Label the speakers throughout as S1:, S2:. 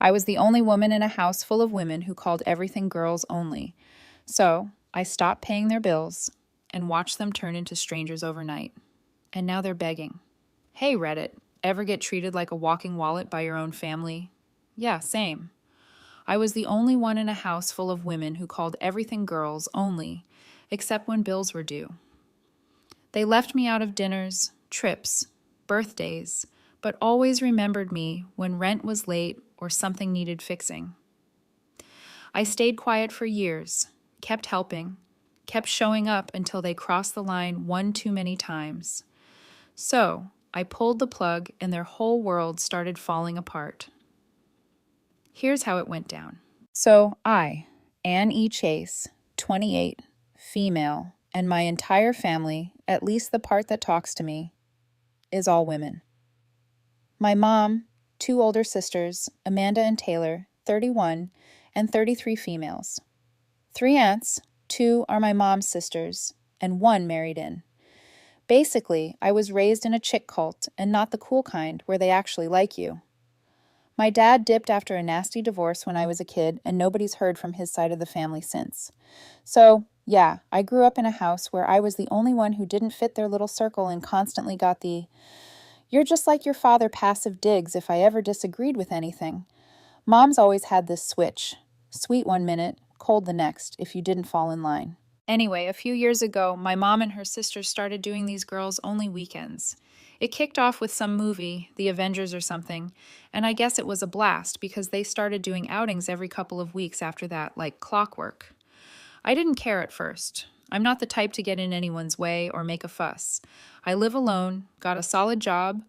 S1: I was the only woman in a house full of women who called everything girls only. So I stopped paying their bills and watched them turn into strangers overnight. And now they're begging. Hey, Reddit, ever get treated like a walking wallet by your own family? Yeah, same. I was the only one in a house full of women who called everything girls only, except when bills were due. They left me out of dinners, trips, birthdays, but always remembered me when rent was late or something needed fixing. I stayed quiet for years, kept helping, kept showing up until they crossed the line one too many times. So I pulled the plug and their whole world started falling apart. Here's how it went down. So I, Anne E. Chase, 28, female, and my entire family, at least the part that talks to me, is all women. My mom, two older sisters, Amanda and Taylor, 31, and 33 females. Three aunts, two are my mom's sisters, and one married in. Basically, I was raised in a chick cult, and not the cool kind where they actually like you. My dad dipped after a nasty divorce when I was a kid, and nobody's heard from his side of the family since. So, yeah, I grew up in a house where I was the only one who didn't fit their little circle and constantly got the, "You're just like your father" passive digs if I ever disagreed with anything. Mom's always had this switch. Sweet one minute, cold the next, if you didn't fall in line. Anyway, a few years ago, my mom and her sisters started doing these girls-only weekends. It kicked off with some movie, The Avengers or something, and I guess it was a blast because they started doing outings every couple of weeks after that, like clockwork. I didn't care at first. I'm not the type to get in anyone's way or make a fuss. I live alone, got a solid job,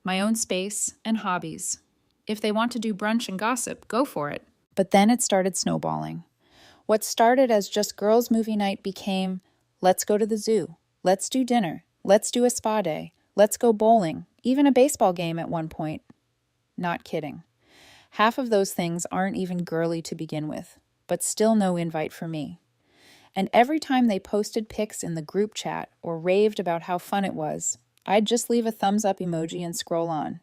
S1: my own space, and hobbies. If they want to do brunch and gossip, go for it. But then it started snowballing. What started as just girls' movie night became, let's go to the zoo, let's do dinner, let's do a spa day, let's go bowling, even a baseball game at one point. Not kidding. Half of those things aren't even girly to begin with, but still no invite for me. And every time they posted pics in the group chat or raved about how fun it was, I'd just leave a thumbs up emoji and scroll on.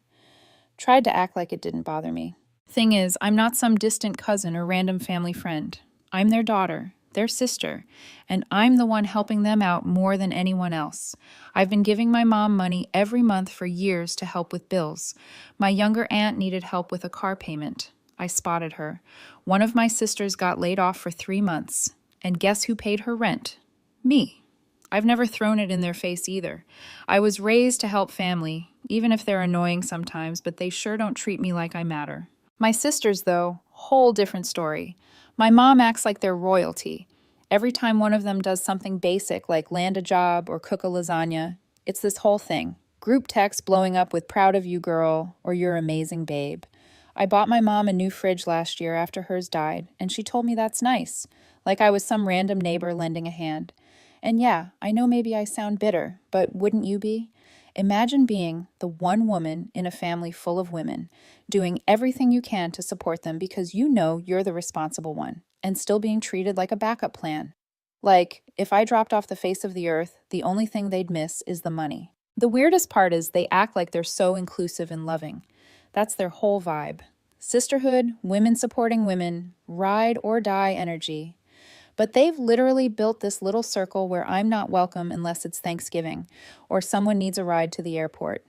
S1: Tried to act like it didn't bother me. Thing is, I'm not some distant cousin or random family friend. I'm their daughter, their sister, and I'm the one helping them out more than anyone else. I've been giving my mom money every month for years to help with bills. My younger aunt needed help with a car payment. I spotted her. One of my sisters got laid off for 3 months. And guess who paid her rent? Me. I've never thrown it in their face either. I was raised to help family, even if they're annoying sometimes, but they sure don't treat me like I matter. My sisters, though, whole different story. My mom acts like they're royalty. Every time one of them does something basic like land a job or cook a lasagna, it's this whole thing. Group text blowing up with "proud of you, girl," or "you're amazing, babe." I bought my mom a new fridge last year after hers died, and she told me that's nice, like I was some random neighbor lending a hand. And yeah, I know maybe I sound bitter, but wouldn't you be? Imagine being the one woman in a family full of women, doing everything you can to support them because you know you're the responsible one, and still being treated like a backup plan. Like, if I dropped off the face of the earth, the only thing they'd miss is the money. The weirdest part is they act like they're so inclusive and loving. That's their whole vibe. Sisterhood, women supporting women, ride or die energy. But they've literally built this little circle where I'm not welcome unless it's Thanksgiving, or someone needs a ride to the airport.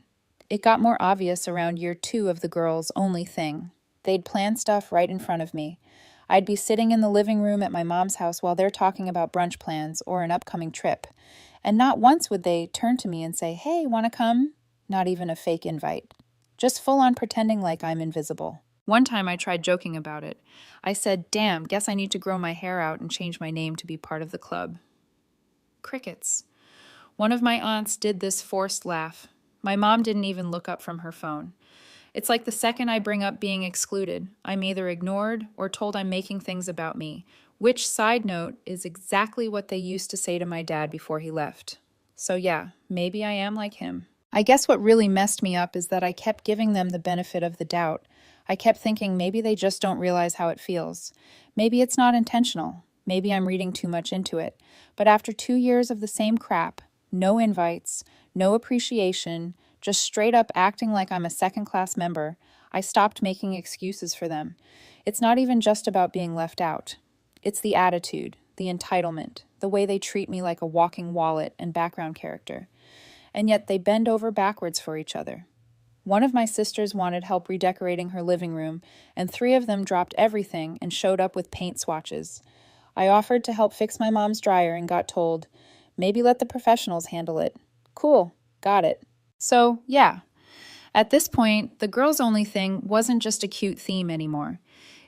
S1: It got more obvious around year 2 of the girls' only thing. They'd plan stuff right in front of me. I'd be sitting in the living room at my mom's house while they're talking about brunch plans or an upcoming trip. And not once would they turn to me and say, "Hey, wanna come?" Not even a fake invite. Just full on pretending like I'm invisible. One time I tried joking about it. I said, "Damn, guess I need to grow my hair out and change my name to be part of the club." Crickets. One of my aunts did this forced laugh. My mom didn't even look up from her phone. It's like the second I bring up being excluded, I'm either ignored or told I'm making things about me, which, side note, is exactly what they used to say to my dad before he left. So yeah, maybe I am like him. I guess what really messed me up is that I kept giving them the benefit of the doubt. I kept thinking maybe they just don't realize how it feels. Maybe it's not intentional. Maybe I'm reading too much into it. But after 2 years of the same crap, no invites, no appreciation, just straight up acting like I'm a second-class member, I stopped making excuses for them. It's not even just about being left out. It's the attitude, the entitlement, the way they treat me like a walking wallet and background character. And yet they bend over backwards for each other. One of my sisters wanted help redecorating her living room, and 3 of them dropped everything and showed up with paint swatches. I offered to help fix my mom's dryer and got told, maybe let the professionals handle it. Cool, got it. So, yeah, at this point, the girls only thing wasn't just a cute theme anymore.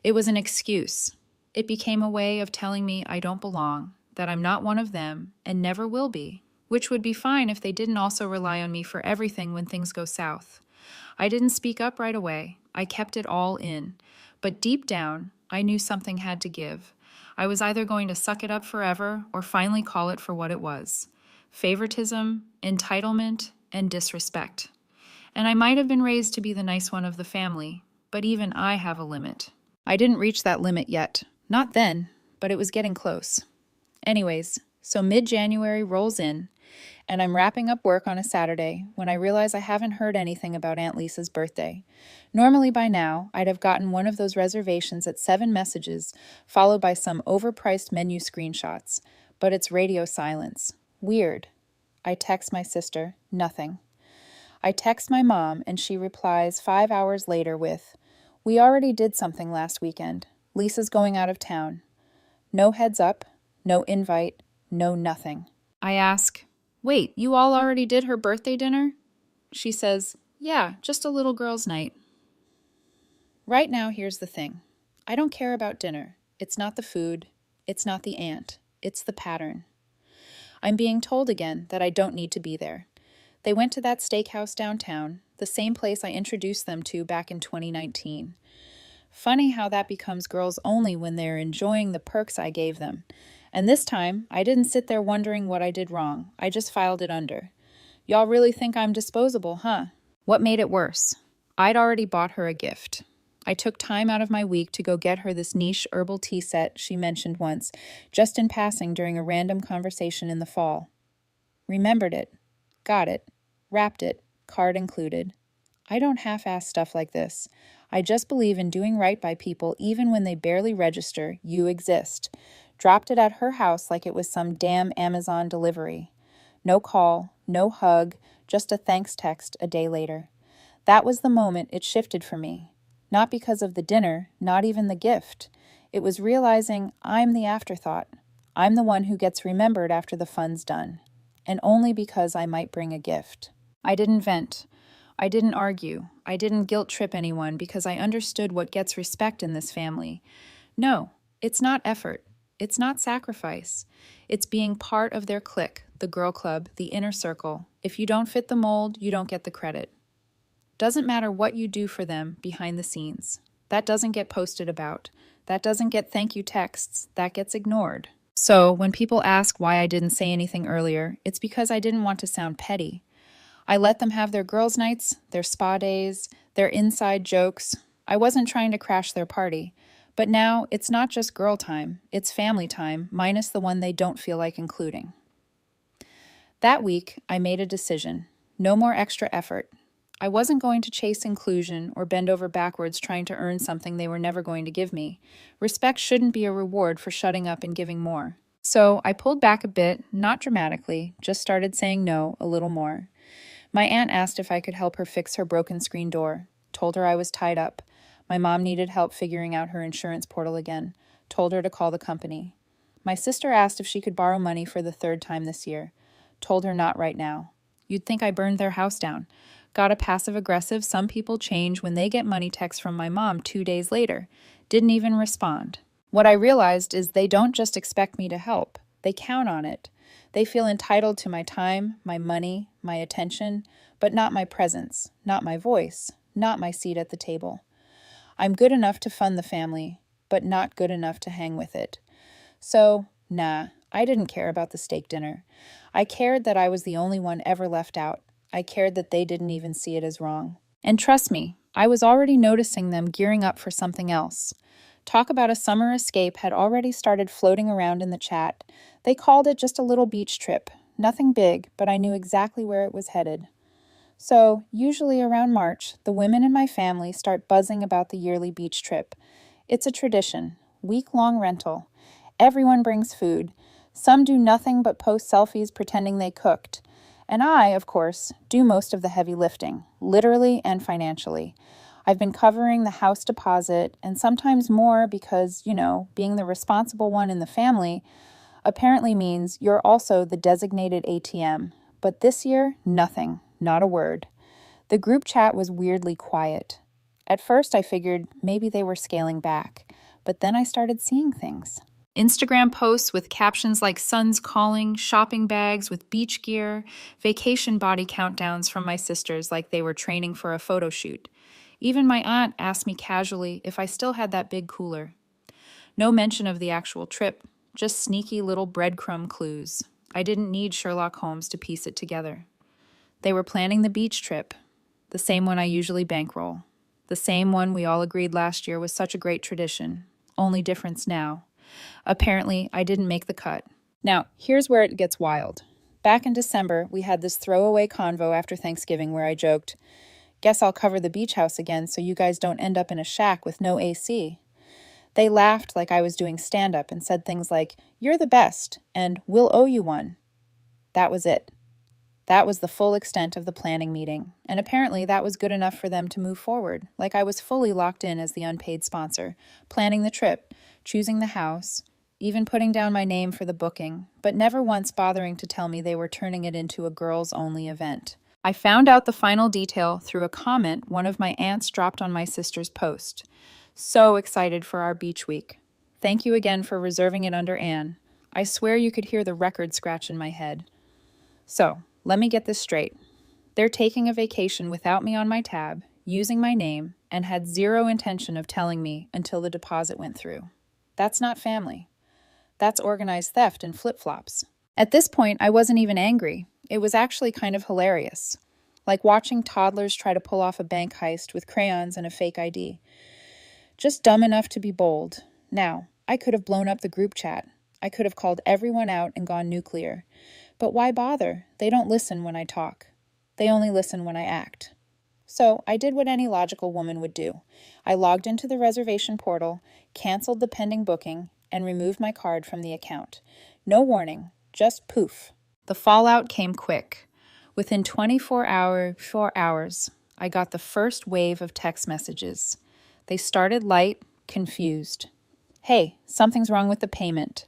S1: It was an excuse. It became a way of telling me I don't belong, that I'm not one of them, and never will be, which would be fine if they didn't also rely on me for everything when things go south. I didn't speak up right away. I kept it all in. But deep down, I knew something had to give. I was either going to suck it up forever or finally call it for what it was: favoritism, entitlement, and disrespect. And I might have been raised to be the nice one of the family, but even I have a limit. I didn't reach that limit yet. Not then, but it was getting close. Anyways, so mid-January rolls in, and I'm wrapping up work on a Saturday when I realize I haven't heard anything about Aunt Lisa's birthday. Normally by now, I'd have gotten one of those reservations at 7 messages, followed by some overpriced menu screenshots, but it's radio silence. Weird. I text my sister, nothing. I text my mom, and she replies 5 hours later with, "We already did something last weekend. Lisa's going out of town." No heads up, no invite, no nothing. I ask, "Wait, you all already did her birthday dinner?" She says, "Yeah, just a little girls' night." Right now, here's the thing. I don't care about dinner. It's not the food. It's not the aunt. It's the pattern. I'm being told again that I don't need to be there. They went to that steakhouse downtown, the same place I introduced them to back in 2019. Funny how that becomes girls only when they're enjoying the perks I gave them. And this time, I didn't sit there wondering what I did wrong. I just filed it under. Y'all really think I'm disposable, huh? What made it worse? I'd already bought her a gift. I took time out of my week to go get her this niche herbal tea set she mentioned once, just in passing during a random conversation in the fall. Remembered it. Got it. Wrapped it. Card included. I don't half-ass stuff like this. I just believe in doing right by people even when they barely register you exist. Dropped it at her house like it was some damn Amazon delivery. No call, no hug, just a thanks text a day later. That was the moment it shifted for me. Not because of the dinner, not even the gift. It was realizing I'm the afterthought. I'm the one who gets remembered after the fun's done. And only because I might bring a gift. I didn't vent. I didn't argue. I didn't guilt trip anyone because I understood what gets respect in this family. No, it's not effort. It's not sacrifice. It's being part of their clique, the girl club, the inner circle. If you don't fit the mold, you don't get the credit. Doesn't matter what you do for them behind the scenes. That doesn't get posted about. That doesn't get thank you texts. That gets ignored. So when people ask why I didn't say anything earlier, it's because I didn't want to sound petty. I let them have their girls' nights, their spa days, their inside jokes. I wasn't trying to crash their party. But now it's not just girl time, it's family time, minus the one they don't feel like including. That week, I made a decision. No more extra effort. I wasn't going to chase inclusion or bend over backwards trying to earn something they were never going to give me. Respect shouldn't be a reward for shutting up and giving more. So I pulled back a bit, not dramatically, just started saying no a little more. My aunt asked if I could help her fix her broken screen door. Told her I was tied up. My mom needed help figuring out her insurance portal again. Told her to call the company. My sister asked if she could borrow money for the 3rd time this year. Told her not right now. You'd think I burned their house down. Got a passive-aggressive "some people change" when they get money text from my mom 2 days later. Didn't even respond. What I realized is they don't just expect me to help. They count on it. They feel entitled to my time, my money, my attention, but not my presence, not my voice, not my seat at the table. I'm good enough to fund the family, but not good enough to hang with it. So, nah, I didn't care about the steak dinner. I cared that I was the only one ever left out. I cared that they didn't even see it as wrong. And trust me, I was already noticing them gearing up for something else. Talk about a summer escape had already started floating around in the chat. They called it just a little beach trip. Nothing big, but I knew exactly where it was headed. So, usually around March, the women in my family start buzzing about the yearly beach trip. It's a tradition, week-long rental. Everyone brings food. Some do nothing but post selfies pretending they cooked. And I, of course, do most of the heavy lifting, literally and financially. I've been covering the house deposit and sometimes more because, being the responsible one in the family apparently means you're also the designated ATM. But this year, nothing, not a word. The group chat was weirdly quiet. At first, I figured maybe they were scaling back, but then I started seeing things. Instagram posts with captions like "Sun's calling," shopping bags with beach gear, vacation body countdowns from my sisters like they were training for a photo shoot. Even my aunt asked me casually if I still had that big cooler. No mention of the actual trip, just sneaky little breadcrumb clues. I didn't need Sherlock Holmes to piece it together. They were planning the beach trip, the same one I usually bankroll, the same one we all agreed last year was such a great tradition, only difference now. Apparently, I didn't make the cut. Now, here's where it gets wild. Back in December, we had this throwaway convo after Thanksgiving where I joked, "Guess I'll cover the beach house again so you guys don't end up in a shack with no AC." They laughed like I was doing stand-up and said things like, "You're the best," and "We'll owe you one." That was it. That was the full extent of the planning meeting, and apparently that was good enough for them to move forward, like I was fully locked in as the unpaid sponsor, planning the trip, choosing the house, even putting down my name for the booking, but never once bothering to tell me they were turning it into a girls-only event. I found out the final detail through a comment one of my aunts dropped on my sister's post. So excited for our beach week. Thank you again for reserving it under Anne. I swear you could hear the record scratch in my head. So, let me get this straight. They're taking a vacation without me on my tab, using my name, and had zero intention of telling me until the deposit went through. That's not family. That's organized theft and flip-flops. At this point, I wasn't even angry. It was actually kind of hilarious. Like watching toddlers try to pull off a bank heist with crayons and a fake ID. Just dumb enough to be bold. Now, I could have blown up the group chat. I could have called everyone out and gone nuclear. But why bother? They don't listen when I talk. They only listen when I act. So I did what any logical woman would do. I logged into the reservation portal, canceled the pending booking, and removed my card from the account. No warning, just poof. The fallout came quick. Within 24 hours, I got the first wave of text messages. They started light, confused. "Hey, something's wrong with the payment."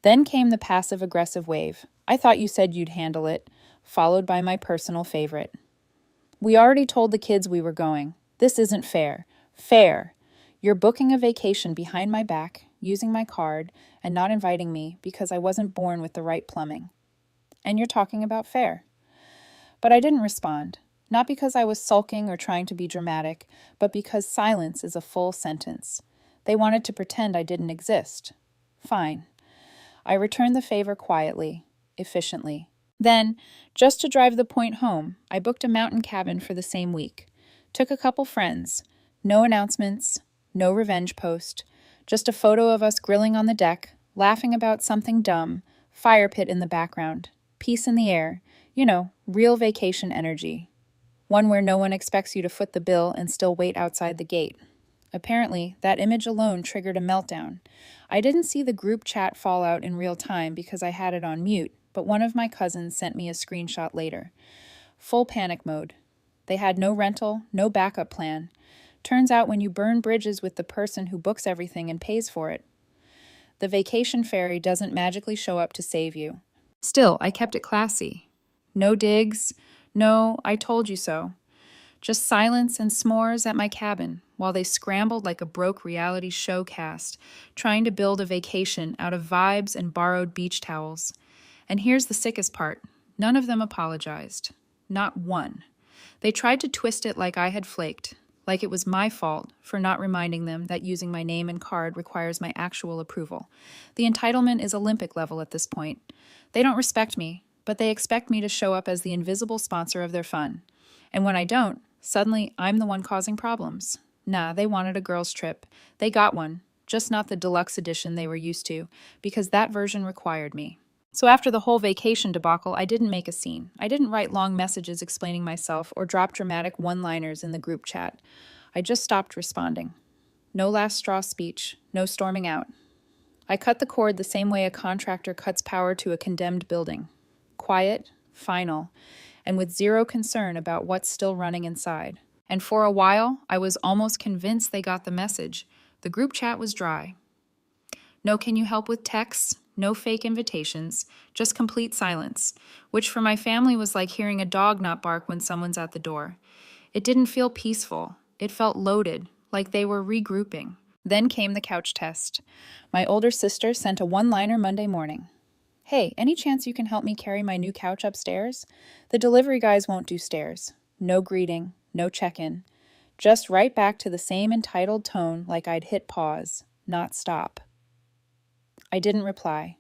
S1: Then came the passive-aggressive wave. "I thought you said you'd handle it," followed by my personal favorite. "We already told the kids we were going. This isn't fair. Fair. You're booking a vacation behind my back, using my card, and not inviting me because I wasn't born with the right plumbing. And you're talking about fair." But I didn't respond. Not because I was sulking or trying to be dramatic, but because silence is a full sentence. They wanted to pretend I didn't exist. Fine. I returned the favor quietly, efficiently. Then, just to drive the point home, I booked a mountain cabin for the same week. Took a couple friends. No announcements, no revenge post. Just a photo of us grilling on the deck, laughing about something dumb, fire pit in the background, peace in the air, real vacation energy. One where no one expects you to foot the bill and still wait outside the gate. Apparently, that image alone triggered a meltdown. I didn't see the group chat fallout in real time because I had it on mute, but one of my cousins sent me a screenshot later. Full panic mode. They had no rental, no backup plan. Turns out when you burn bridges with the person who books everything and pays for it, the vacation fairy doesn't magically show up to save you. Still, I kept it classy. No digs, no "I told you so." Just silence and s'mores at my cabin while they scrambled like a broke reality show cast, trying to build a vacation out of vibes and borrowed beach towels. And here's the sickest part. None of them apologized. Not one. They tried to twist it like I had flaked, like it was my fault for not reminding them that using my name and card requires my actual approval. The entitlement is Olympic level at this point. They don't respect me, but they expect me to show up as the invisible sponsor of their fun. And when I don't, suddenly I'm the one causing problems. Nah, they wanted a girls' trip. They got one, just not the deluxe edition they were used to, because that version required me. So after the whole vacation debacle, I didn't make a scene. I didn't write long messages explaining myself or drop dramatic one-liners in the group chat. I just stopped responding. No last straw speech, no storming out. I cut the cord the same way a contractor cuts power to a condemned building. Quiet, final, and with zero concern about what's still running inside. And for a while, I was almost convinced they got the message. The group chat was dry. No can you help with texts, no fake invitations, just complete silence, which for my family was like hearing a dog not bark when someone's at the door. It didn't feel peaceful. It felt loaded, like they were regrouping. Then came the couch test. My older sister sent a one-liner Monday morning. Hey, any chance you can help me carry my new couch upstairs? The delivery guys won't do stairs. No greeting, no check-in. Just right back to the same entitled tone like I'd hit pause, not stop. I didn't reply.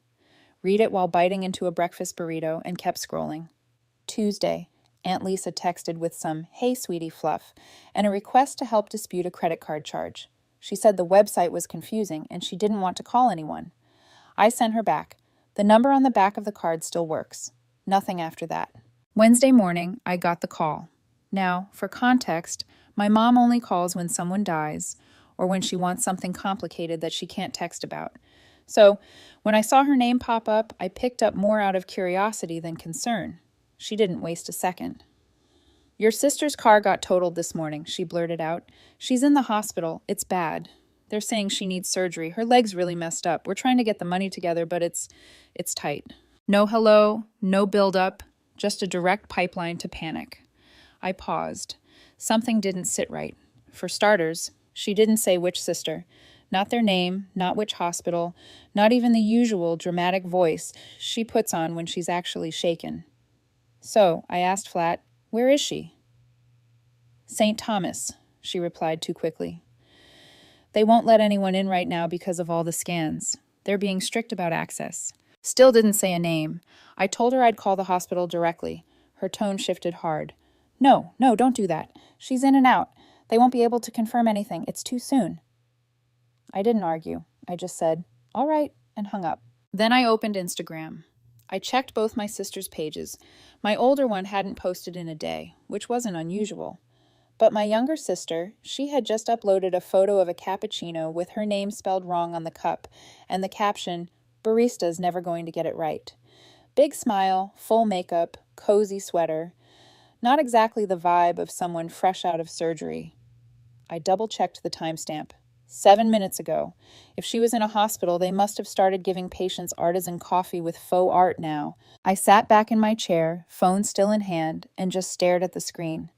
S1: Read it while biting into a breakfast burrito and kept scrolling. Tuesday, Aunt Lisa texted with some "Hey, sweetie" fluff and a request to help dispute a credit card charge. She said the website was confusing and she didn't want to call anyone. I sent her back. The number on the back of the card still works. Nothing after that. Wednesday morning, I got the call. Now, for context, my mom only calls when someone dies or when she wants something complicated that she can't text about. So, when I saw her name pop up, I picked up more out of curiosity than concern. She didn't waste a second. Your sister's car got totaled this morning, she blurted out. She's in the hospital. It's bad. They're saying she needs surgery. Her leg's really messed up. We're trying to get the money together, but it's tight. No hello, no build-up, just a direct pipeline to panic. I paused. Something didn't sit right. For starters, she didn't say which sister. Not their name, not which hospital, not even the usual dramatic voice she puts on when she's actually shaken. So, I asked flat, where is she? St. Thomas, she replied too quickly. They won't let anyone in right now because of all the scans. They're being strict about access. Still didn't say a name. I told her I'd call the hospital directly. Her tone shifted hard. No, don't do that. She's in and out. They won't be able to confirm anything. It's too soon. I didn't argue. I just said, all right, and hung up. Then I opened Instagram. I checked both my sister's pages. My older one hadn't posted in a day, which wasn't unusual. But my younger sister, she had just uploaded a photo of a cappuccino with her name spelled wrong on the cup, and the caption, "Barista's never going to get it right." Big smile, full makeup, cozy sweater. Not exactly the vibe of someone fresh out of surgery. I double-checked the timestamp. 7 minutes ago. If she was in a hospital, they must have started giving patients artisan coffee with faux art now. I sat back in my chair, phone still in hand, and just stared at the screen.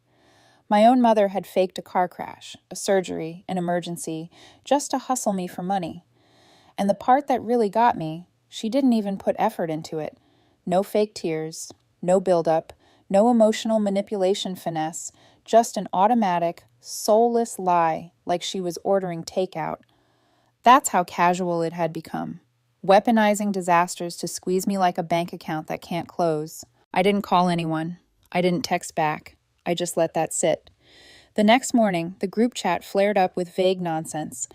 S1: My own mother had faked a car crash, a surgery, an emergency, just to hustle me for money. And the part that really got me, she didn't even put effort into it. No fake tears, no build-up, no emotional manipulation finesse, just an automatic, soulless lie like she was ordering takeout. That's how casual it had become. Weaponizing disasters to squeeze me like a bank account that can't close. I didn't call anyone. I didn't text back. I just let that sit. The next morning, the group chat flared up with vague nonsense.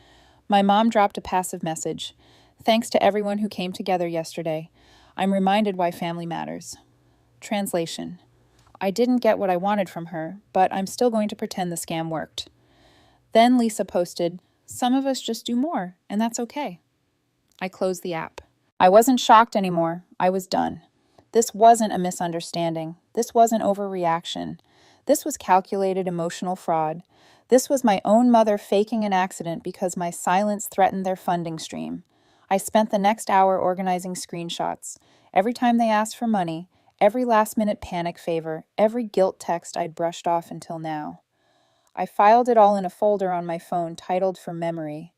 S1: My mom dropped a passive message. Thanks to everyone who came together yesterday. I'm reminded why family matters. Translation. I didn't get what I wanted from her, but I'm still going to pretend the scam worked. Then Lisa posted, some of us just do more, and that's okay. I closed the app. I wasn't shocked anymore. I was done. This wasn't a misunderstanding. This wasn't overreaction. This was calculated emotional fraud. This was my own mother faking an accident because my silence threatened their funding stream. I spent the next hour organizing screenshots. Every time they asked for money, every last-minute panic favor, every guilt text I'd brushed off until now. I filed it all in a folder on my phone titled For Memory.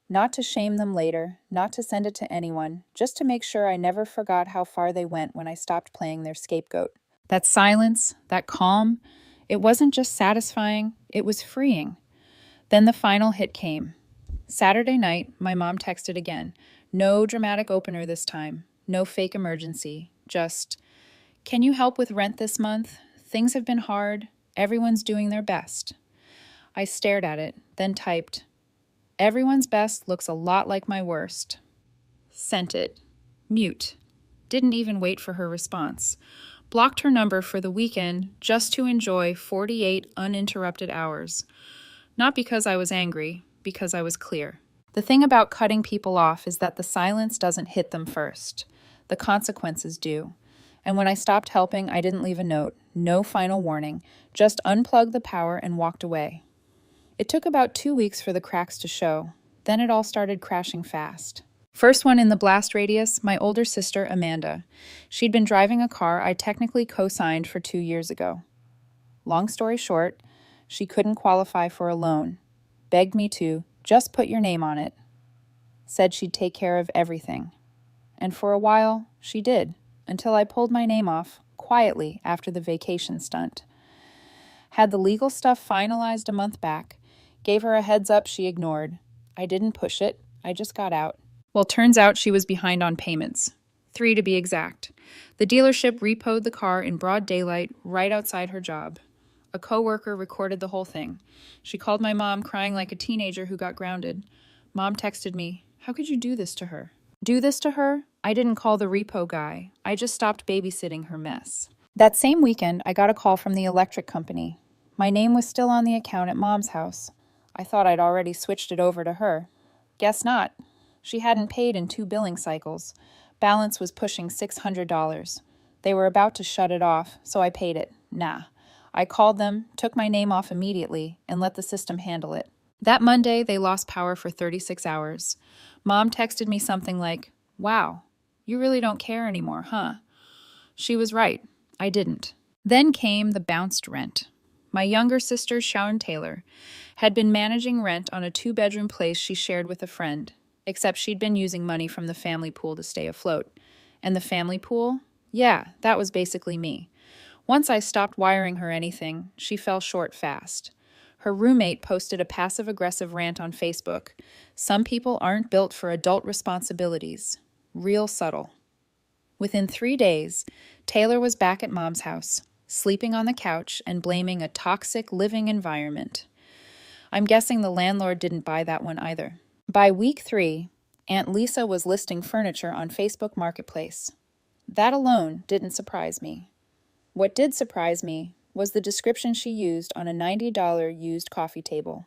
S1: Not to shame them later, not to send it to anyone, just to make sure I never forgot how far they went when I stopped playing their scapegoat. That silence, that calm, it wasn't just satisfying, it was freeing. Then the final hit came. Saturday night, my mom texted again. No dramatic opener this time. No fake emergency. Just, can you help with rent this month? Things have been hard. Everyone's doing their best. I stared at it, then typed, everyone's best looks a lot like my worst. Sent it. Mute. Didn't even wait for her response. Blocked her number for the weekend just to enjoy 48 uninterrupted hours. Not because I was angry, because I was clear. The thing about cutting people off is that the silence doesn't hit them first. The consequences do. And when I stopped helping, I didn't leave a note, no final warning, just unplugged the power and walked away. It took about 2 weeks for the cracks to show. Then it all started crashing fast. First one in the blast radius, my older sister, Amanda. She'd been driving a car I technically co-signed for 2 years ago. Long story short, she couldn't qualify for a loan. Begged me to just put your name on it. Said she'd take care of everything. And for a while, she did, until I pulled my name off, quietly, after the vacation stunt. Had the legal stuff finalized a month back, gave her a heads up she ignored. I didn't push it, I just got out. Well, turns out she was behind on payments. 3 to be exact. The dealership repoed the car in broad daylight right outside her job. A coworker recorded the whole thing. She called my mom crying like a teenager who got grounded. Mom texted me, "How could you do this to her?" Do this to her? I didn't call the repo guy. I just stopped babysitting her mess. That same weekend, I got a call from the electric company. My name was still on the account at Mom's house. I thought I'd already switched it over to her. Guess not. She hadn't paid in 2 billing cycles. Balance was pushing $600. They were about to shut it off, so I paid it. Nah. I called them, took my name off immediately, and let the system handle it. That Monday, they lost power for 36 hours. Mom texted me something like, "Wow, you really don't care anymore, huh?" She was right. I didn't. Then came the bounced rent. My younger sister, Sharon Taylor, had been managing rent on a 2-bedroom place she shared with a friend, except she'd been using money from the family pool to stay afloat. And the family pool? Yeah, that was basically me. Once I stopped wiring her anything, she fell short fast. Her roommate posted a passive-aggressive rant on Facebook. Some people aren't built for adult responsibilities. Real subtle. Within 3 days, Taylor was back at Mom's house, sleeping on the couch and blaming a toxic living environment. I'm guessing the landlord didn't buy that one either. By week 3, Aunt Lisa was listing furniture on Facebook Marketplace. That alone didn't surprise me. What did surprise me was the description she used on a $90 used coffee table.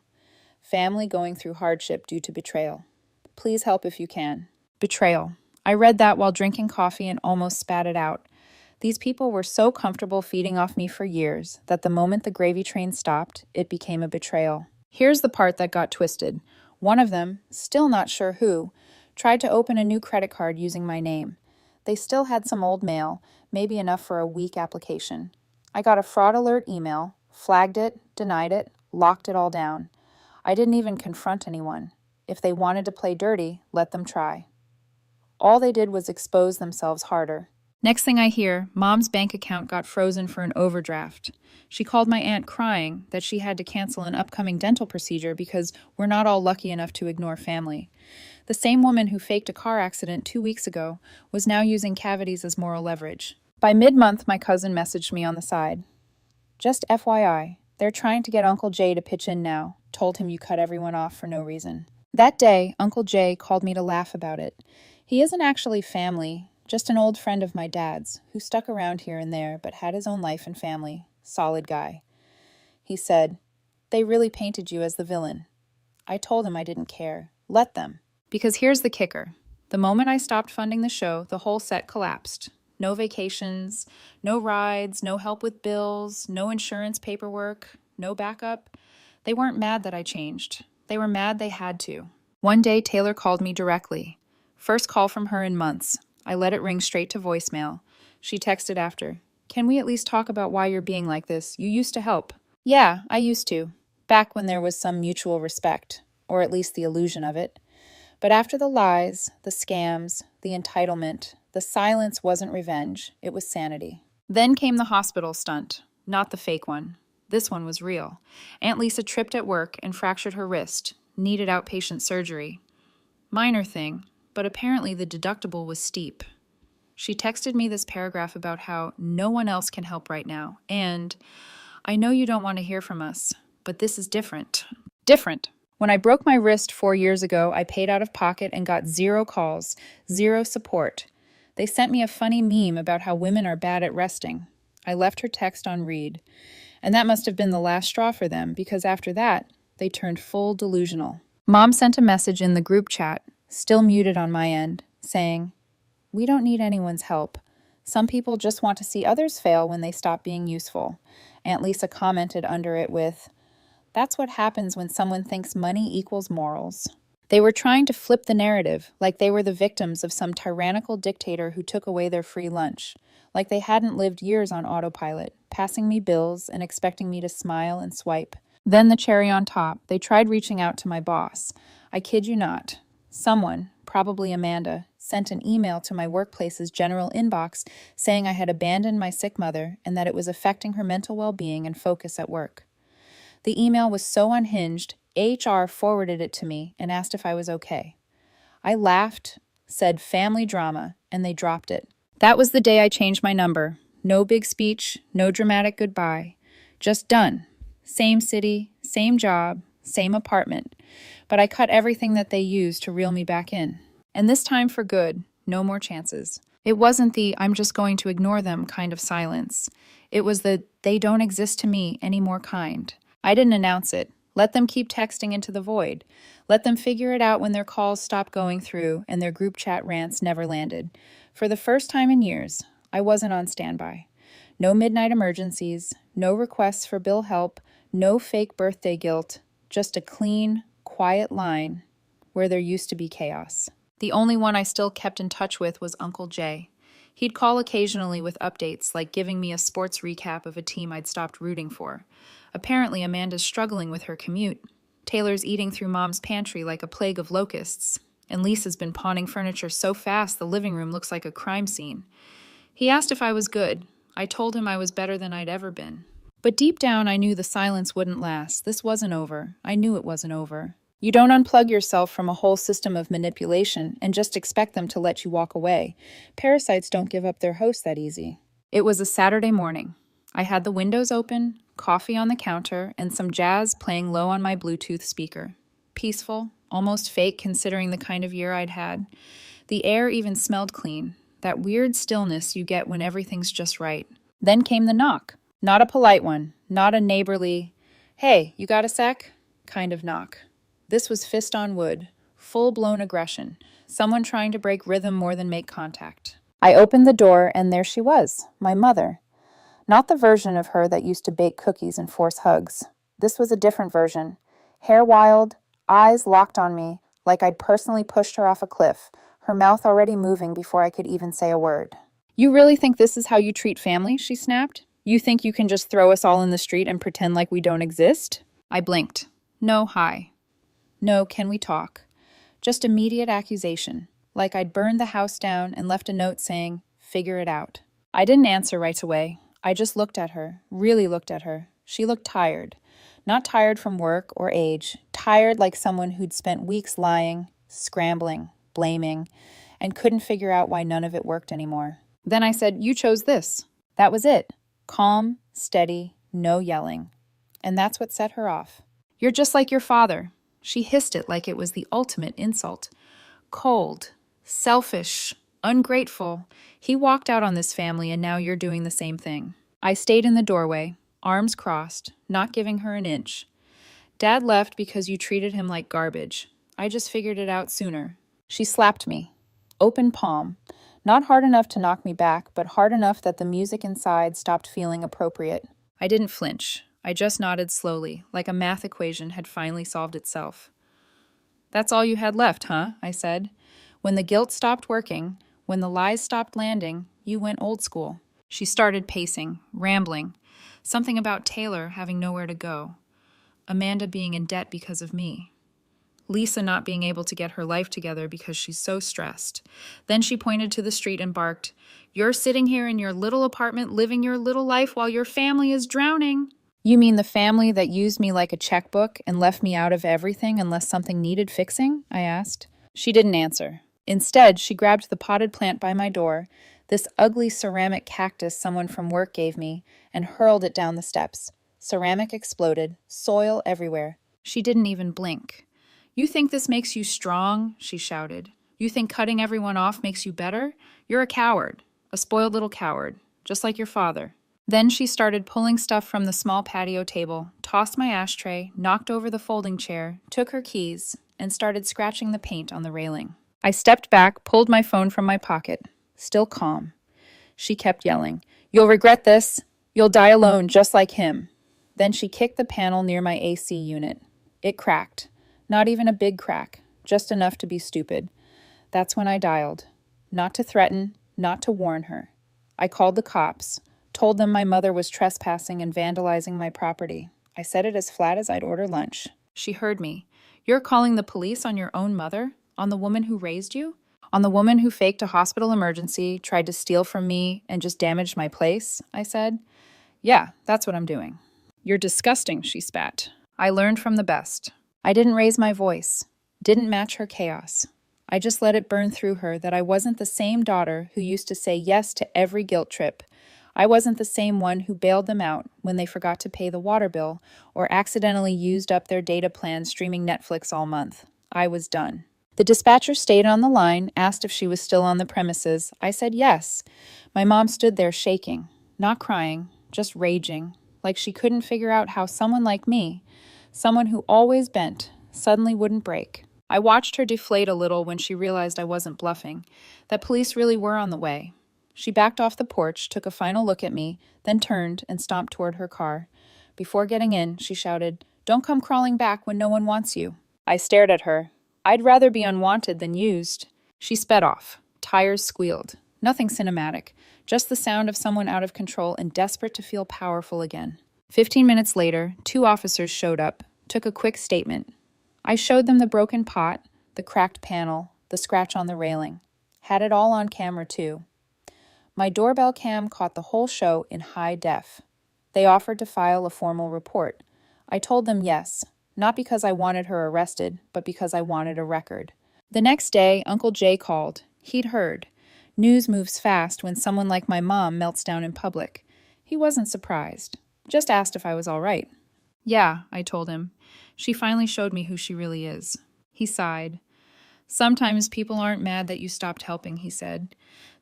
S1: Family going through hardship due to betrayal. Please help if you can. Betrayal. I read that while drinking coffee and almost spat it out. These people were so comfortable feeding off me for years that the moment the gravy train stopped, it became a betrayal. Here's the part that got twisted. One of them, still not sure who, tried to open a new credit card using my name. They still had some old mail, maybe enough for a week application. I got a fraud alert email, flagged it, denied it, locked it all down. I didn't even confront anyone. If they wanted to play dirty, let them try. All they did was expose themselves harder. Next thing I hear, Mom's bank account got frozen for an overdraft. She called my aunt crying that she had to cancel an upcoming dental procedure because we're not all lucky enough to ignore family. The same woman who faked a car accident 2 weeks ago was now using cavities as moral leverage. By mid-month, my cousin messaged me on the side. "Just FYI, they're trying to get Uncle Jay to pitch in now. Told him you cut everyone off for no reason." That day, Uncle Jay called me to laugh about it. He isn't actually family, just an old friend of my dad's, who stuck around here and there but had his own life and family. Solid guy. He said, "They really painted you as the villain." I told him I didn't care. Let them. Because here's the kicker. The moment I stopped funding the show, the whole set collapsed. No vacations, no rides, no help with bills, no insurance paperwork, no backup. They weren't mad that I changed. They were mad they had to. One day, Taylor called me directly. First call from her in months. I let it ring straight to voicemail. She texted after, "Can we at least talk about why you're being like this? You used to help." Yeah, I used to. Back when there was some mutual respect, or at least the illusion of it. But after the lies, the scams, the entitlement, the silence wasn't revenge, it was sanity. Then came the hospital stunt, not the fake one. This one was real. Aunt Lisa tripped at work and fractured her wrist, needed outpatient surgery. Minor thing, but apparently the deductible was steep. She texted me this paragraph about how no one else can help right now, and "I know you don't want to hear from us, but this is different." Different. When I broke my wrist 4 years ago, I paid out of pocket and got 0 calls, 0 support. They sent me a funny meme about how women are bad at resting. I left her text on read, and that must have been the last straw for them because after that, they turned full delusional. Mom sent a message in the group chat, still muted on my end, saying, "We don't need anyone's help. Some people just want to see others fail when they stop being useful." Aunt Lisa commented under it with, "That's what happens when someone thinks money equals morals." They were trying to flip the narrative, like they were the victims of some tyrannical dictator who took away their free lunch, like they hadn't lived years on autopilot, passing me bills and expecting me to smile and swipe. Then the cherry on top, they tried reaching out to my boss. I kid you not. Someone, probably Amanda, sent an email to my workplace's general inbox saying I had abandoned my sick mother and that it was affecting her mental well-being and focus at work. The email was so unhinged, HR forwarded it to me and asked if I was okay. I laughed, said family drama, and they dropped it. That was the day I changed my number. No big speech, no dramatic goodbye. Just done. Same city, same job, same apartment. But I cut everything that they used to reel me back in. And this time for good, no more chances. It wasn't the "I'm just going to ignore them" kind of silence. It was the "they don't exist to me anymore" kind. I didn't announce it. Let them keep texting into the void. Let them figure it out when their calls stopped going through and their group chat rants never landed. For the first time in years, I wasn't on standby. No midnight emergencies, no requests for bill help, no fake birthday guilt, just a clean, quiet line where there used to be chaos. The only one I still kept in touch with was Uncle Jay. He'd call occasionally with updates, like giving me a sports recap of a team I'd stopped rooting for. Apparently, Amanda's struggling with her commute. Taylor's eating through Mom's pantry like a plague of locusts, and Lisa's been pawning furniture so fast the living room looks like a crime scene. He asked if I was good. I told him I was better than I'd ever been. But deep down, I knew the silence wouldn't last. This wasn't over. I knew it wasn't over. You don't unplug yourself from a whole system of manipulation and just expect them to let you walk away. Parasites don't give up their host that easy. It was a Saturday morning. I had the windows open, coffee on the counter, and some jazz playing low on my Bluetooth speaker. Peaceful, almost fake considering the kind of year I'd had. The air even smelled clean, that weird stillness you get when everything's just right. Then came the knock. Not a polite one, not a neighborly, "Hey, you got a sec?" kind of knock. This was fist on wood, full-blown aggression, someone trying to break rhythm more than make contact. I opened the door, and there she was, my mother. Not the version of her that used to bake cookies and force hugs. This was a different version. Hair wild, eyes locked on me, like I'd personally pushed her off a cliff, her mouth already moving before I could even say a word. "You really think this is how you treat family?" she snapped. "You think you can just throw us all in the street and pretend like we don't exist?" I blinked. No hi. No, can we talk? Just immediate accusation, like I'd burned the house down and left a note saying, "Figure it out." I didn't answer right away. I just looked at her, really looked at her. She looked tired. Not tired from work or age, tired like someone who'd spent weeks lying, scrambling, blaming, and couldn't figure out why none of it worked anymore. Then I said, "You chose this." That was it. Calm, steady, no yelling. And that's what set her off. "You're just like your father." She hissed it like it was the ultimate insult. "Cold, selfish, ungrateful. He walked out on this family and now you're doing the same thing." I stayed in the doorway, arms crossed, not giving her an inch. "Dad left because you treated him like garbage. I just figured it out sooner." She slapped me. Open palm. Not hard enough to knock me back, but hard enough that the music inside stopped feeling appropriate. I didn't flinch. I just nodded slowly, like a math equation had finally solved itself. "That's all you had left, huh?" I said. "When the guilt stopped working, when the lies stopped landing, you went old school." She started pacing, rambling. Something about Taylor having nowhere to go. Amanda being in debt because of me. Lisa not being able to get her life together because she's so stressed. Then she pointed to the street and barked, "You're sitting here in your little apartment living your little life while your family is drowning." "You mean the family that used me like a checkbook and left me out of everything unless something needed fixing?" I asked. She didn't answer. Instead, she grabbed the potted plant by my door, this ugly ceramic cactus someone from work gave me, and hurled it down the steps. Ceramic exploded, soil everywhere. She didn't even blink. "You think this makes you strong?" she shouted. You think cutting everyone off makes you better? You're a coward, a spoiled little coward, just like your father. Then she started pulling stuff from the small patio table, tossed my ashtray, knocked over the folding chair, took her keys, and started scratching the paint on the railing. I stepped back, pulled my phone from my pocket, still calm. She kept yelling, "You'll regret this. You'll die alone just like him." Then she kicked the panel near my AC unit. It cracked. Not even a big crack, just enough to be stupid. That's when I dialed. Not to threaten, not to warn her. I called the cops, told them my mother was trespassing and vandalizing my property. I said it as flat as I'd order lunch. She heard me. "You're calling the police on your own mother? On the woman who raised you? On the woman who faked a hospital emergency, tried to steal from me, and just damaged my place?" I said. "Yeah, that's what I'm doing." "You're disgusting," she spat. I learned from the best. I didn't raise my voice, didn't match her chaos. I just let it burn through her that I wasn't the same daughter who used to say yes to every guilt trip. I wasn't the same one who bailed them out when they forgot to pay the water bill or accidentally used up their data plan streaming Netflix all month. I was done. The dispatcher stayed on the line, asked if she was still on the premises. I said yes. My mom stood there shaking, not crying, just raging, like she couldn't figure out how someone like me, someone who always bent, suddenly wouldn't break. I watched her deflate a little when she realized I wasn't bluffing, that police really were on the way. She backed off the porch, took a final look at me, then turned and stomped toward her car. Before getting in, she shouted, "Don't come crawling back when no one wants you." I stared at her. I'd rather be unwanted than used. She sped off. Tires squealed. Nothing cinematic, just the sound of someone out of control and desperate to feel powerful again. 15 minutes later, 2 officers showed up, took a quick statement. I showed them the broken pot, the cracked panel, the scratch on the railing. Had it all on camera, too. My doorbell cam caught the whole show in high def. They offered to file a formal report. I told them yes, not because I wanted her arrested, but because I wanted a record. The next day, Uncle Jay called. He'd heard. News moves fast when someone like my mom melts down in public. He wasn't surprised. Just asked if I was all right. "Yeah," I told him. "She finally showed me who she really is." He sighed. "Sometimes people aren't mad that you stopped helping," he said.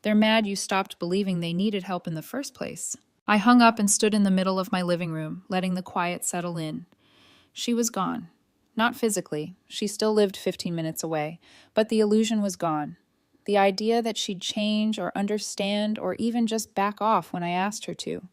S1: "They're mad you stopped believing they needed help in the first place." I hung up and stood in the middle of my living room, letting the quiet settle in. She was gone. Not physically. She still lived 15 minutes away. But the illusion was gone. The idea that she'd change or understand or even just back off when I asked her to.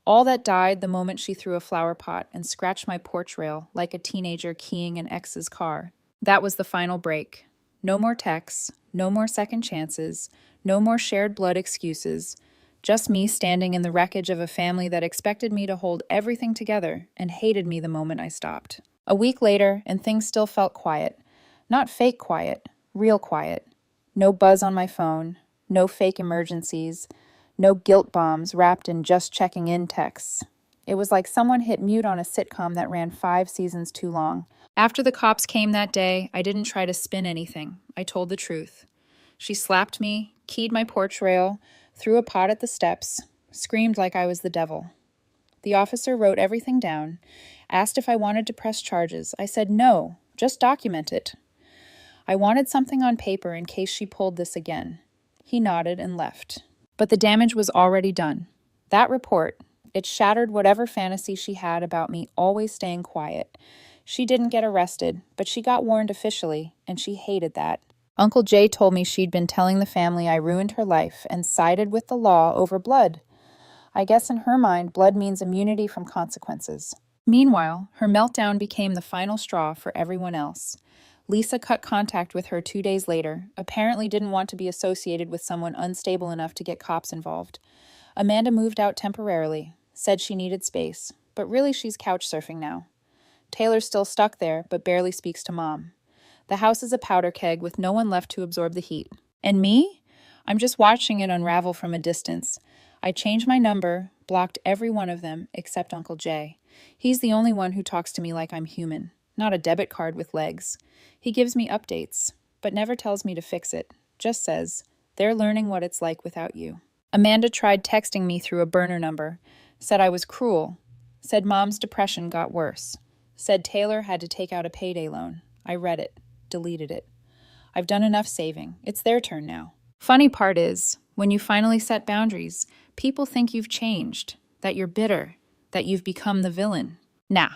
S1: All that died the moment she threw a flower pot and scratched my porch rail like a teenager keying an ex's car. That was the final break. No more texts, no more second chances, no more shared blood excuses. Just me standing in the wreckage of a family that expected me to hold everything together and hated me the moment I stopped. A week later, and things still felt quiet. Not fake quiet, real quiet. No buzz on my phone, no fake emergencies, no guilt bombs wrapped in just checking in texts. It was like someone hit mute on a sitcom that ran 5 seasons too long. After the cops came that day, I didn't try to spin anything. I told the truth. She slapped me, keyed my porch rail, threw a pot at the steps, screamed like I was the devil. The officer wrote everything down, asked if I wanted to press charges. I said no, just document it. I wanted something on paper in case she pulled this again. He nodded and left. But the damage was already done. That report, it shattered whatever fantasy she had about me always staying quiet. She didn't get arrested, but she got warned officially, and she hated that. Uncle Jay told me she'd been telling the family I ruined her life and sided with the law over blood. I guess in her mind, blood means immunity from consequences. Meanwhile, her meltdown became the final straw for everyone else. Lisa cut contact with her 2 days later, apparently didn't want to be associated with someone unstable enough to get cops involved. Amanda moved out temporarily, said she needed space, but really she's couch surfing now. Taylor's still stuck there, but barely speaks to Mom. The house is a powder keg with no one left to absorb the heat. And me? I'm just watching it unravel from a distance. I changed my number, blocked every one of them except Uncle Jay. He's the only one who talks to me like I'm human, not a debit card with legs. He gives me updates, but never tells me to fix it. Just says, "They're learning what it's like without you." Amanda tried texting me through a burner number, said I was cruel, said Mom's depression got worse, said Taylor had to take out a payday loan. I read it, deleted it. I've done enough saving. It's their turn now. Funny part is, when you finally set boundaries, people think you've changed, that you're bitter, that you've become the villain. Nah,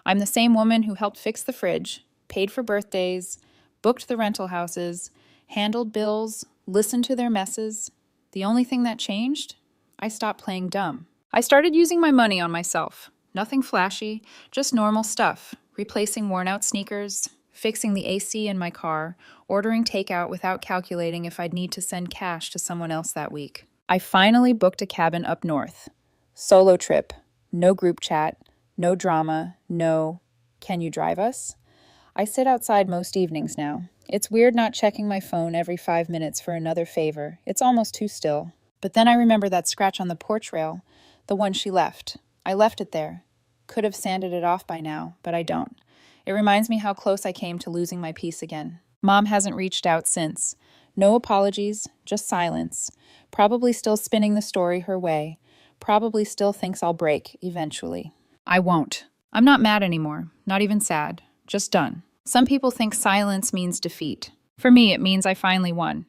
S1: I'm the same woman who helped fix the fridge, paid for birthdays, booked the rental houses, handled bills, listened to their messes. The only thing that changed? I stopped playing dumb. I started using my money on myself. Nothing flashy, just normal stuff. Replacing worn-out sneakers, fixing the AC in my car, ordering takeout without calculating if I'd need to send cash to someone else that week. I finally booked a cabin up north. Solo trip. No group chat. No drama. No, "Can you drive us?" I sit outside most evenings now. It's weird not checking my phone every 5 minutes for another favor. It's almost too still. But then I remember that scratch on the porch rail, the one she left. I left it there. Could have sanded it off by now, but I don't. It reminds me how close I came to losing my peace again. Mom hasn't reached out since. No apologies, just silence. Probably still spinning the story her way. Probably still thinks I'll break eventually. I won't. I'm not mad anymore, not even sad, just done. Some people think silence means defeat. For me, it means I finally won.